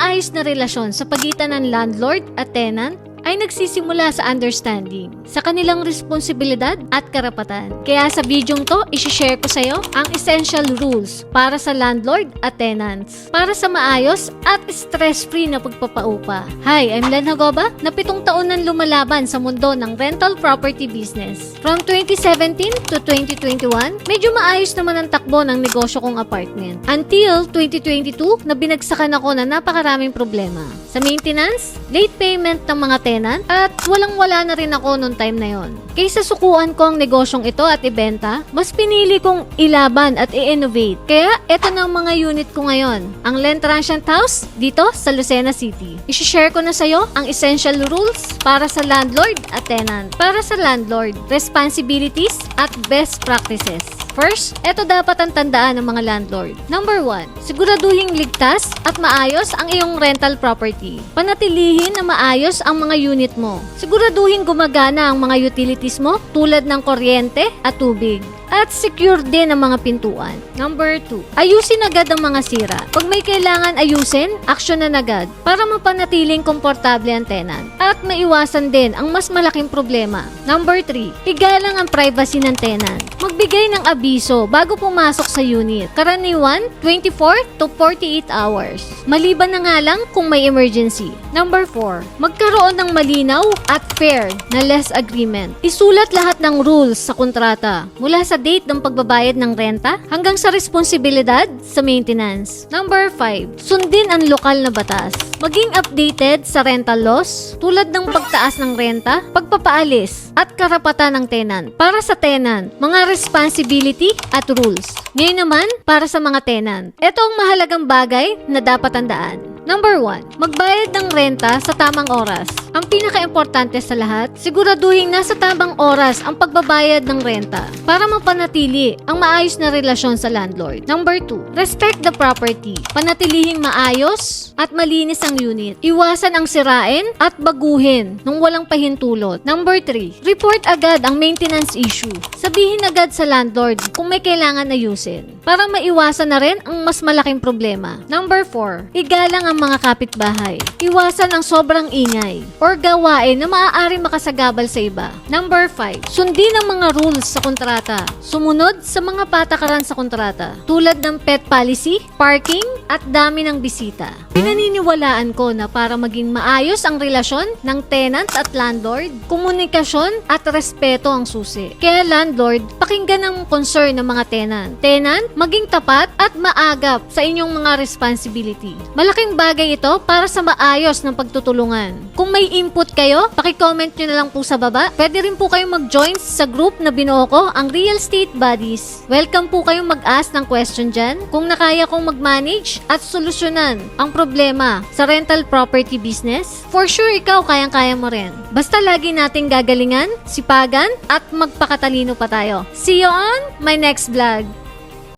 maayos na relasyon sa pagitan ng landlord at tenant ay nagsisimula sa understanding sa kanilang responsibilidad at karapatan. Kaya sa bidyong to, isi-share ko sa iyo ang essential rules para sa landlord at tenants para sa maayos at stress-free na pagpapaupa. Hi, I'm Len Hagoba, na 7 taon nang lumalaban sa mundo ng rental property business. From 2017 to 2021, medyo maayos naman ang takbo ng negosyo kong apartment. Until 2022, na binagsakan ako na napakaraming problema sa maintenance, late payment ng mga tenant, at walang-wala na rin ako noong time na yon. Kaysa sukuan ko ang negosyong ito at ibenta, mas pinili kong ilaban at i-innovate. Kaya eto na ang mga unit ko ngayon, ang Len Transient House dito sa Lucena City. I-share ko na sa iyo ang essential rules para sa landlord at tenant. Para sa landlord, responsibilities at best practices. First, ito dapat ang tandaan ng mga landlord. Number 1, siguraduhing ligtas at maayos ang iyong rental property. Panatilihin na maayos ang mga unit mo. Siguraduhin gumagana ang mga utilities mo tulad ng kuryente at tubig. At secure din ang mga pintuan. Number 2, ayusin agad ang mga sira. Pag may kailangan ayusin, aksyonan agad para mapanatiling komportable ang tenant at maiwasan din ang mas malaking problema. Number 3, igalang ang privacy ng tenant. Magbigay ng abiso bago pumasok sa unit. Karaniwan, 24 to 48 hours. Maliban na nga lang kung may emergency. Number 4, magkaroon ng malinaw at fair na lease agreement. Isulat lahat ng rules sa kontrata mula sa date ng pagbabayad ng renta hanggang sa responsibilidad sa maintenance. Number 5, sundin ang lokal na batas. Maging updated sa rental laws tulad ng pagtaas ng renta, pagpapaalis at karapatan ng tenant. Para sa tenant, mga responsibility at rules. Ngayon naman, para sa mga tenant, ito ang mahalagang bagay na dapat tandaan. Number 1, magbayad ng renta sa tamang oras. Ang pinaka-importante sa lahat, siguraduhin nasa tamang oras ang pagbabayad ng renta para mapanatili ang maayos na relasyon sa landlord. Number 2, respect the property. Panatilihing maayos at malinis ang unit. Iwasan ang sirain at baguhin nung walang pahintulot. Number 3, report agad ang maintenance issue. Sabihin agad sa landlord kung may kailangan ayusin para maiwasan na rin ang mas malaking problema. Number 4, igalang ang mga kapitbahay. Iwasan ang sobrang ingay or gawain na maaari makasagabal sa iba. Number 5, sundin ang mga rules sa kontrata. Sumunod sa mga patakaran sa kontrata tulad ng pet policy, parking, at dami ng bisita. Pinaniniwalaan ko na para maging maayos ang relasyon ng tenant at landlord, komunikasyon at respeto ang susi. Kaya landlord, pakinggan ang concern ng mga tenant. Tenant, maging tapat at maagap sa inyong mga responsibility. Malaking bagay ito para sa maayos ng pagtutulungan. Kung may input kayo, paki-comment nyo na lang po sa baba. Pwede rin po kayong mag-join sa group na binuo ko, ang Real Estate Buddies. Welcome po kayong mag-ask ng question dyan kung nakaya kong mag-manage at solusyonan ang problema sa rental property business. For sure, ikaw kayang-kaya mo rin. Basta lagi nating gagalingan, sipagan, at magpakatalino pa tayo. See you on my next vlog.